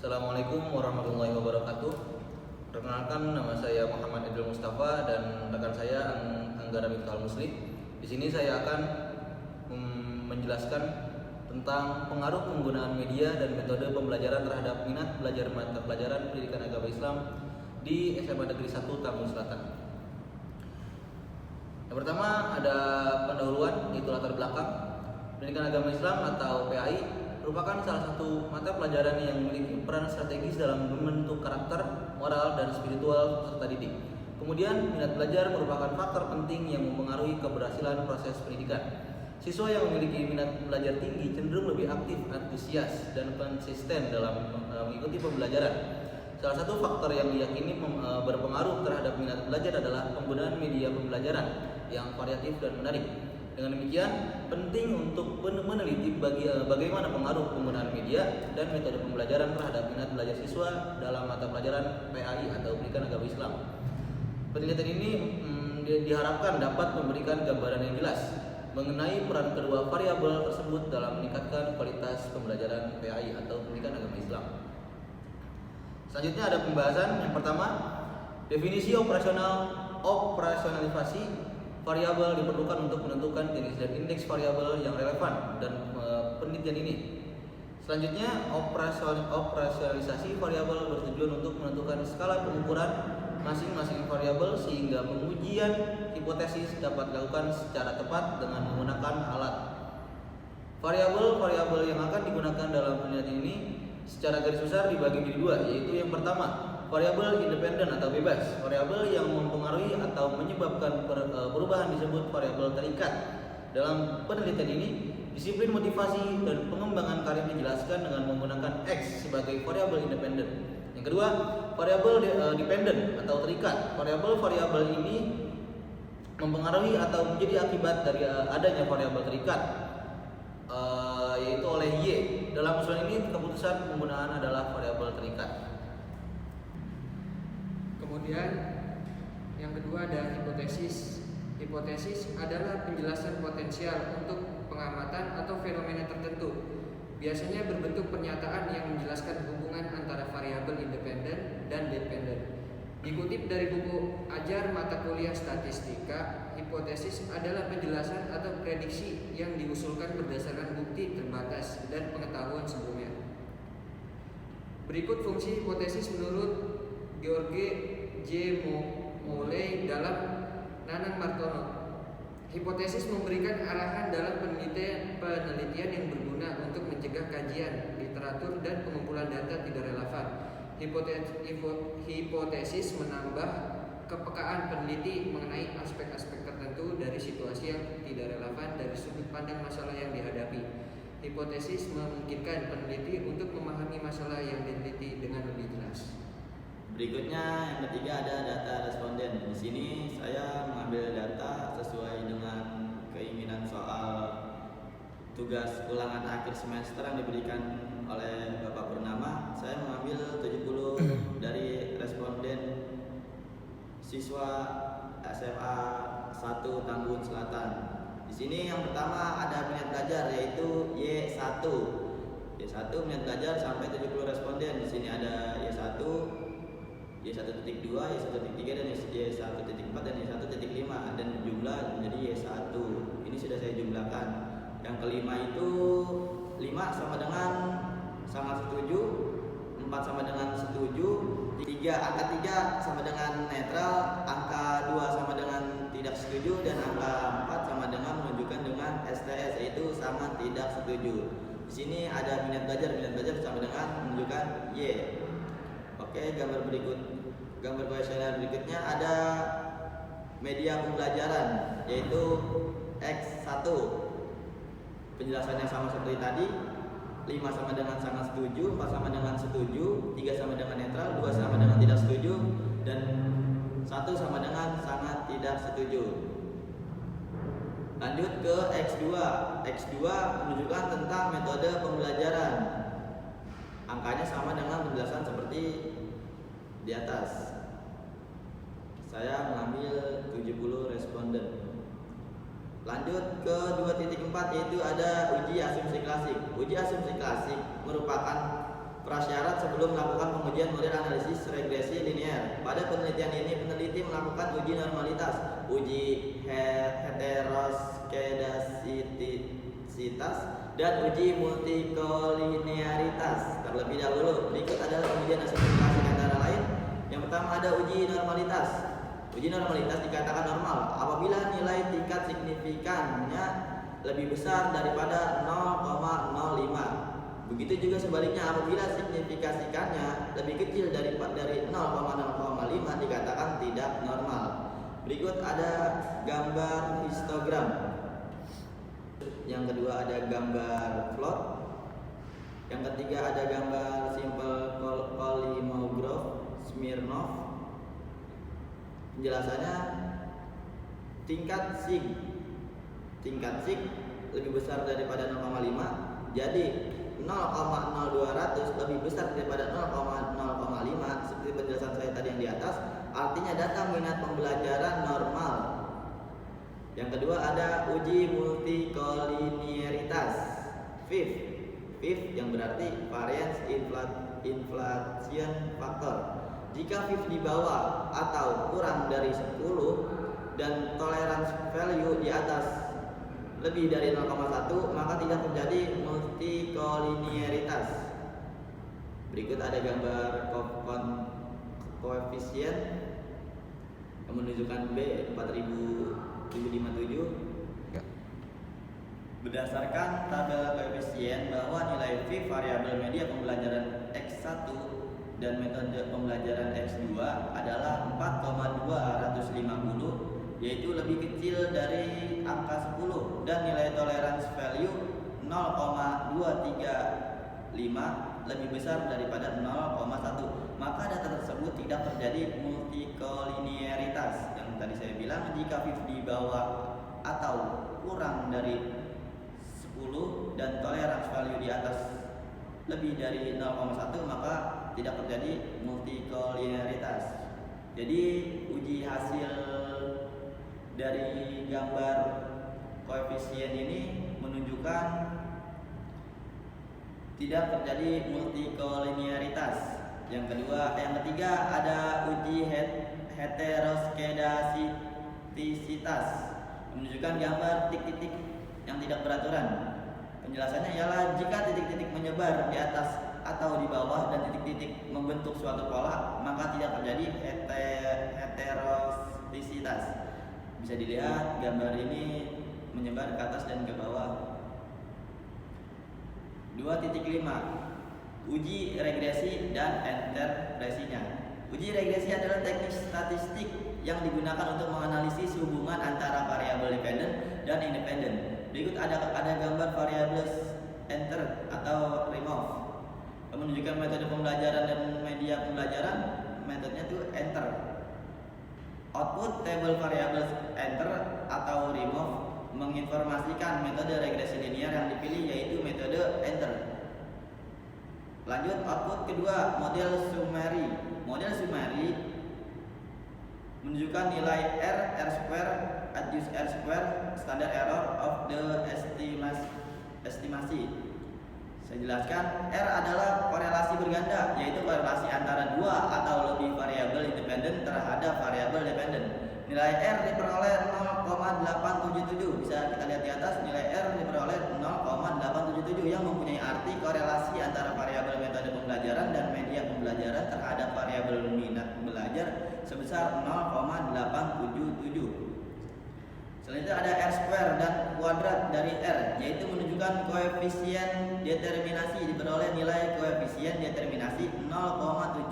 Assalamualaikum warahmatullahi wabarakatuh. Perkenalkan, nama saya Muhammad Idul Mustafa dan rekan saya Anggara Miftahul Muslim. Di sini saya akan menjelaskan tentang pengaruh penggunaan media dan metode pembelajaran terhadap minat belajar mata pelajaran pendidikan agama Islam di SMA Negeri 1 Tambun Selatan. Yang pertama ada pendahuluan, yaitu latar belakang. Pendidikan agama Islam atau PAI merupakan salah satu mata pelajaran yang memiliki peran strategis dalam membentuk karakter, moral, dan spiritual peserta didik. Kemudian, minat belajar merupakan faktor penting yang mempengaruhi keberhasilan proses pendidikan. Siswa yang memiliki minat belajar tinggi cenderung lebih aktif, antusias, dan konsisten dalam mengikuti pembelajaran. Salah satu faktor yang diyakini berpengaruh terhadap minat belajar adalah penggunaan media pembelajaran yang variatif dan menarik. Dengan demikian, penting untuk meneliti bagaimana pengaruh penggunaan media dan metode pembelajaran terhadap minat belajar siswa dalam mata pelajaran PAI atau Pendidikan Agama Islam. Penelitian ini diharapkan dapat memberikan gambaran yang jelas mengenai peran kedua variabel tersebut dalam meningkatkan kualitas pembelajaran PAI atau Pendidikan Agama Islam. Selanjutnya ada pembahasan. Yang pertama, definisi operasionalisasi variabel diperlukan untuk menentukan jenis dan indeks variabel yang relevan dan penelitian ini. Selanjutnya, operasionalisasi variabel bertujuan untuk menentukan skala pengukuran masing-masing variabel sehingga pengujian hipotesis dapat dilakukan secara tepat dengan menggunakan alat. Variabel-variabel yang akan digunakan dalam penelitian ini secara garis besar dibagi menjadi dua, yaitu yang pertama, variabel independen atau bebas. Variabel yang mempengaruhi atau menyebabkan perubahan disebut variabel terikat. Dalam penelitian ini, disiplin motivasi dan pengembangan karir dijelaskan dengan menggunakan X sebagai variabel independen. Yang kedua, variabel dependen atau terikat. Variabel-variabel ini mempengaruhi atau menjadi akibat dari adanya variabel terikat, yaitu oleh Y. Dalam usulan ini, keputusan penggunaan adalah variabel terikat. Kemudian yang kedua ada hipotesis. Hipotesis adalah penjelasan potensial untuk pengamatan atau fenomena tertentu. Biasanya berbentuk pernyataan yang menjelaskan hubungan antara variabel independen dan dependen. Dikutip dari buku Ajar Mata Kuliah Statistika, hipotesis adalah penjelasan atau prediksi yang diusulkan berdasarkan bukti terbatas dan pengetahuan sebelumnya. Berikut fungsi hipotesis menurut George J. Moulay dalam Nanang Martono. Hipotesis memberikan arahan dalam penelitian yang berguna untuk mencegah kajian, literatur, dan pengumpulan data tidak relevan. Hipotesis menambah kepekaan peneliti mengenai aspek-aspek tertentu dari situasi yang tidak relevan dari sudut pandang masalah yang dihadapi. Hipotesis memungkinkan peneliti untuk memahami masalah yang diteliti dengan lebih jelas. Berikutnya yang ketiga ada data responden. Di sini saya mengambil data sesuai dengan keinginan soal tugas ulangan akhir semester yang diberikan oleh Bapak Purnama. Saya mengambil 70 dari responden siswa SMA 1 Tambun Selatan. Di sini yang pertama ada minat belajar, yaitu Y1. Y1 minat belajar sampai 70 responden. Di sini ada Y1, Y1.2, Y1.3, dan Y1.4 dan Y1.5 dan jumlah menjadi Y1. Ini sudah saya jumlahkan. Yang kelima itu 5 sama dengan sangat setuju, 4 sama dengan setuju, 3 angka 3 sama dengan netral, angka 2 sama dengan tidak setuju, dan angka 4 sama dengan menunjukkan dengan STS, yaitu sangat tidak setuju. Di sini ada minat belajar sama dengan menunjukkan Y. Oke, gambar kuesioner berikutnya ada media pembelajaran, yaitu X1. Penjelasannya sama seperti tadi. 5 sama dengan sangat setuju, 4 sama dengan setuju, 3 sama dengan netral, 2 sama dengan tidak setuju, dan 1 sama dengan sangat tidak setuju. Lanjut ke X2. X2 menunjukkan tentang metode pembelajaran. Angkanya sama dengan penjelasan seperti di atas. Saya mengambil 70 responden. Lanjut ke 2.4, yaitu ada uji asumsi klasik. Uji asumsi klasik merupakan prasyarat sebelum melakukan pengujian model analisis regresi linear. Pada penelitian ini, peneliti melakukan uji normalitas, uji heteroskedasisitas, dan uji multikolinearitas terlebih dahulu. Berikut adalah pengujian asumsi antara lain. Yang pertama ada uji normalitas. Uji normalitas dikatakan normal apabila nilai tingkat signifikannya lebih besar daripada 0,05. Begitu juga sebaliknya apabila signifikasikannya lebih kecil dari 0,05 dikatakan tidak normal. Berikut ada gambar histogram. Yang kedua ada gambar plot. Yang ketiga ada gambar simple polymorph Smirnov. Penjelasannya tingkat sig lebih besar daripada 0,5. Jadi 0,0200 lebih besar daripada 0,05 seperti penjelasan saya tadi yang di atas, artinya data minat pembelajaran normal. Yang kedua ada uji multikolinearitas VIF yang berarti variance inflation factor. Jika VIF di bawah atau kurang dari 10 dan tolerance value di atas lebih dari 0,1 maka tidak terjadi multikolinearitas. Berikut ada gambar koefisien yang menunjukkan B 4757. Berdasarkan tabel koefisien bahwa nilai V variabel media pembelajaran X1 dan metode pembelajaran X2 adalah 4,250, yaitu lebih kecil dari angka 10 dan nilai tolerance value 0,235 lebih besar daripada 0,1, maka data tersebut tidak terjadi multikolinearitas. Yang tadi saya bilang, jika VIF di bawah atau kurang dari 10 dan tolerance value di atas lebih dari 0,1 maka tidak terjadi multikolinearitas. Jadi uji hasil dari gambar koefisien ini menunjukkan tidak terjadi multikolinearitas. Yang ketiga ada uji heteroskedasisitas, menunjukkan gambar titik-titik yang tidak beraturan. Penjelasannya ialah jika titik-titik menyebar di atas atau di bawah dan titik-titik membentuk suatu pola, maka tidak terjadi heteroskedasisitas. Bisa dilihat gambar ini menyebar ke atas dan ke bawah. 2.5 Uji regresi dan interpresinya. Uji regresi adalah teknik statistik yang digunakan untuk menganalisis hubungan antara variabel dependent dan independent. Berikut ada gambar variabel enter atau remove menunjukkan metode pembelajaran dan media pembelajaran. Metodenya itu enter. Output table variables enter atau remove menginformasikan metode regresi linear yang dipilih, yaitu metode enter. Lanjut, output kedua, model summary. Model summary menunjukkan nilai R square, adjust R square, standard error of the estimasi. Saya jelaskan, R adalah korelasi berganda, yaitu korelasi antara dua atau lebih variabel independen terhadap variabel dependen. Nilai R diperoleh 0,877. Bisa kita lihat di atas, nilai R diperoleh 0,877 yang mempunyai arti korelasi antara variabel metode pembelajaran dan media pembelajaran terhadap variabel minat belajar sebesar 0,877. Selanjutnya ada R square dan kuadrat dari R, yaitu menunjukkan koefisien determinasi. Diperoleh nilai koefisien determinasi 0,769.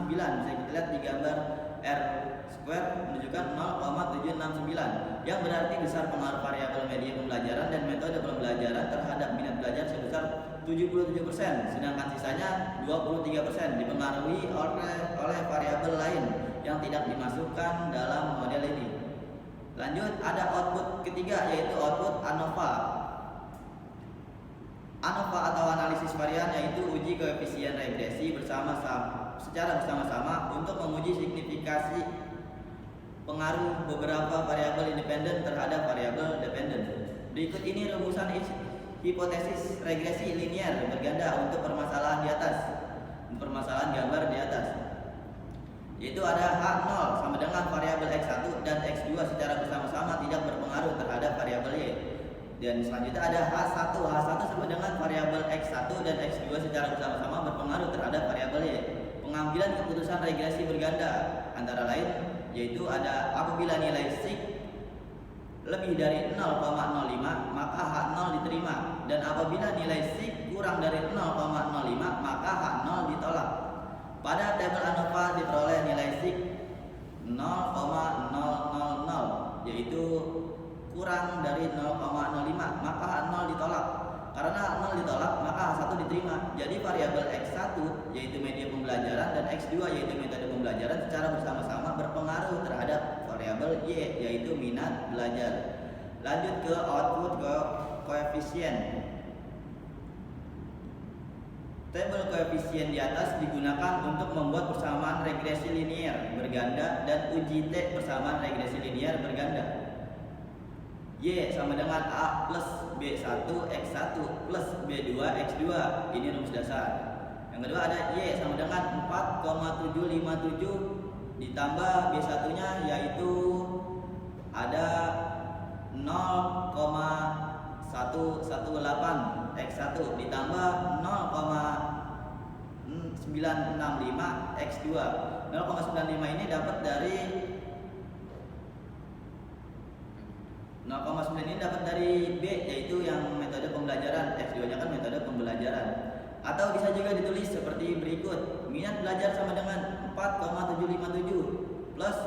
Bisa kita lihat di gambar R square menunjukkan 0,769 yang berarti besar pengaruh variabel media pembelajaran dan metode pembelajaran terhadap minat belajar sebesar 77%, sedangkan sisanya 23% dipengaruhi oleh variabel lain yang tidak dimasukkan dalam model ini. Lanjut, ada output ketiga, yaitu output ANOVA. ANOVA atau analisis varian, yaitu uji koefisien regresi secara bersama-sama untuk menguji signifikasi pengaruh beberapa variabel independen terhadap variabel dependen. Berikut ini rumusan hipotesis regresi linear berganda untuk permasalahan di atas. permasalahan gambar di atas. Yaitu ada H0 sama dengan variabel X1 dan X2 secara bersama-sama tidak berpengaruh terhadap variabel Y. Dan selanjutnya ada H1 sama dengan variabel X1 dan X2 secara bersama-sama berpengaruh terhadap variabel Y. Pengambilan keputusan regresi berganda antara lain yaitu ada apabila nilai sig lebih dari 0,05 maka H0 diterima, dan apabila nilai sig kurang dari 0,05 maka H0 ditolak. Pada tabel ANOVA diperoleh nilai sig 0,000 yaitu kurang dari 0,05 maka H0 ditolak. Karena H0 ditolak maka H1 diterima. Jadi variabel X1 yaitu media pembelajaran dan X2 yaitu metode pembelajaran secara bersama-sama berpengaruh terhadap variabel Y yaitu minat belajar. Lanjut ke output koefisien. Tabel koefisien di atas digunakan untuk membuat persamaan regresi linier berganda dan uji T persamaan regresi linier berganda. Y sama dengan A plus B1 X1 plus B2 X2. Ini rumus dasar. Yang kedua ada Y sama dengan 4,757 ditambah B1 nya yaitu ada 0,118 X1 ditambah 0,965 X2. 0,95 ini dapat dari 0,9 ini dapat dari B yaitu yang metode pembelajaran, X2 nya kan metode pembelajaran. Atau bisa juga ditulis seperti berikut. Minat belajar sama dengan 4,757 plus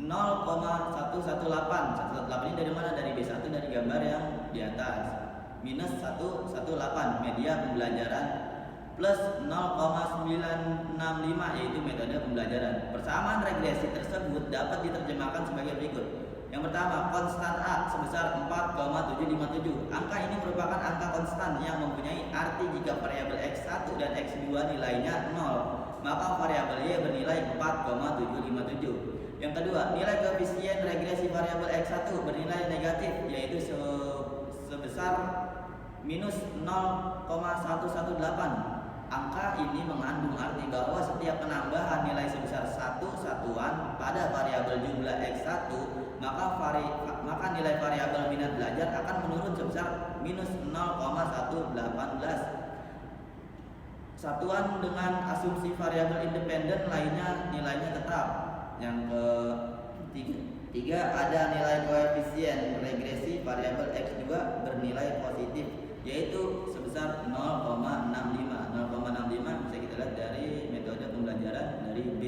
0,118. 118 ini dari mana? Dari B1 dari gambar yang di atas. Minus 118 media pembelajaran plus 0,965 yaitu metode pembelajaran. Persamaan regresi tersebut dapat diterjemahkan sebagai berikut. Yang pertama, konstan A sebesar 4,757. Angka ini merupakan angka konstan yang mempunyai arti jika variabel X1 dan X2 nilainya 0, maka variabel Y bernilai 4,757. Yang kedua, nilai koefisien regresi variabel X1 bernilai negatif yaitu sebesar minus 0,118. Angka ini mengandung arti bahwa setiap penambahan nilai sebesar satu satuan pada variabel jumlah X1 maka nilai variabel minat belajar akan menurun sebesar minus 0,118. Satuan dengan asumsi variabel independen lainnya nilainya tetap. Yang ketiga ada nilai koefisien regresi variabel X2 bernilai positif yaitu sebesar 0,65. 0,65 bisa kita lihat dari metode pembelajaran dari B.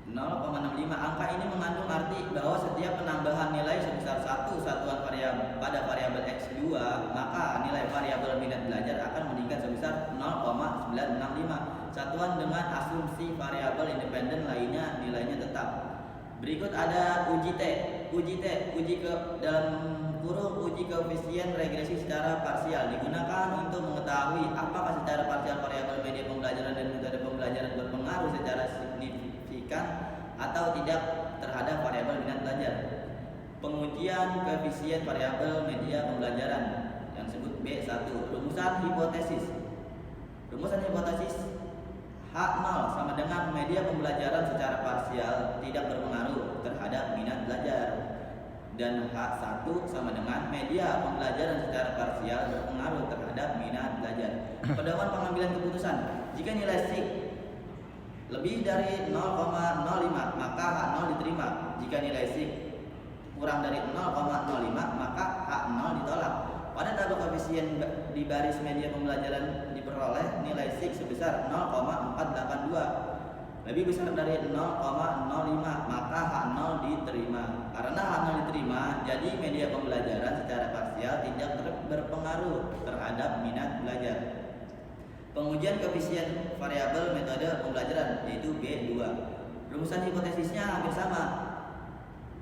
0,65. Angka ini mengandung arti bahwa setiap penambahan nilai sebesar satu satuan variabel pada variabel X2 maka nilai variabel minat belajar akan meningkat sebesar 0,965. Satuan dengan asumsi variabel independen lainnya nilainya tetap. Berikut ada uji T. Uji ke dalam kurung uji koefisien regresi secara parsial digunakan untuk mengetahui apakah secara parsial variabel media pembelajaran dan metode pembelajaran berpengaruh secara signifikan atau tidak terhadap variabel minat belajar. Pengujian koefisien variabel media pembelajaran yang disebut B1. Rumusan hipotesis. Rumusan hipotesis H0 sama dengan media pembelajaran secara parsial tidak berpengaruh terhadap minat belajar. Dan H1 sama dengan media pembelajaran secara parsial berpengaruh terhadap minat belajar. Pedoman pengambilan keputusan. Jika nilai sig lebih dari 0,05 maka H0 diterima. Jika nilai sig kurang dari 0,05 maka H0 ditolak. Pada tabel koefisien di baris media pembelajaran diperoleh nilai sig sebesar 0,482. Lebih besar dari 0,05 maka H0 diterima. Karena H0 diterima, jadi media pembelajaran secara parsial tidak berpengaruh terhadap minat belajar. Pengujian koefisien variabel metode pembelajaran yaitu B2. Rumusan hipotesisnya hampir sama,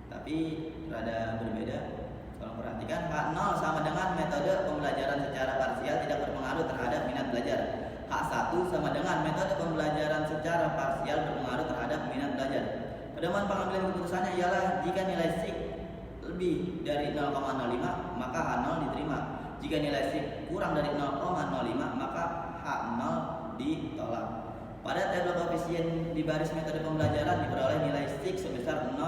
tapi rada berbeda. Tolong perhatikan, H0 sama dengan metode pembelajaran secara parsial tidak berpengaruh terhadap minat belajar. H1 sama dengan metode pembelajaran secara parsial berpengaruh terhadap minat belajar. Pedoman pengambilan keputusannya ialah jika nilai sig lebih dari 0,05 maka H0 diterima. Jika nilai sig kurang dari 0,05 Pada tabel koefisien di baris metode pembelajaran diperoleh nilai STIK sebesar 0,000,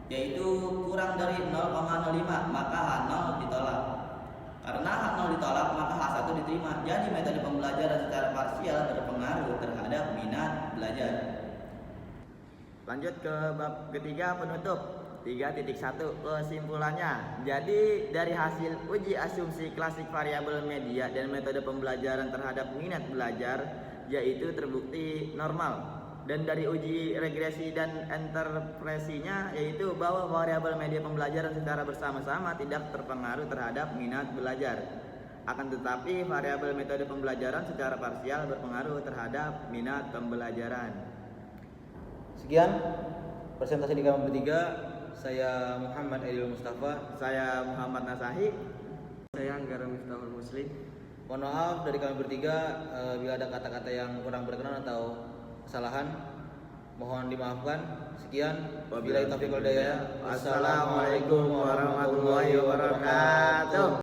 yaitu kurang dari 0,05, maka H0 ditolak. Karena H0 ditolak, maka H1 diterima. Jadi metode pembelajaran secara parsial berpengaruh terhadap minat belajar. Lanjut ke bab ketiga, penutup. 3.1 kesimpulannya. Jadi dari hasil uji asumsi klasik variabel media dan metode pembelajaran terhadap minat belajar, yaitu terbukti normal. Dan dari uji regresi dan interpresinya, yaitu bahwa variabel media pembelajaran secara bersama-sama tidak terpengaruh terhadap minat belajar. Akan tetapi variabel metode pembelajaran secara parsial berpengaruh terhadap minat pembelajaran. Sekian presentasi di kelompok 3. Saya Muhammad Aidil Mustafa. Saya Muhammad Nasahi. Saya Anggara Miftahul Muslim. Mohon maaf dari kami bertiga bila ada kata-kata yang kurang berkenan atau kesalahan, mohon dimaafkan. Sekian, wabillahi taufiq wal hidayah. Wassalamualaikum warahmatullahi wabarakatuh.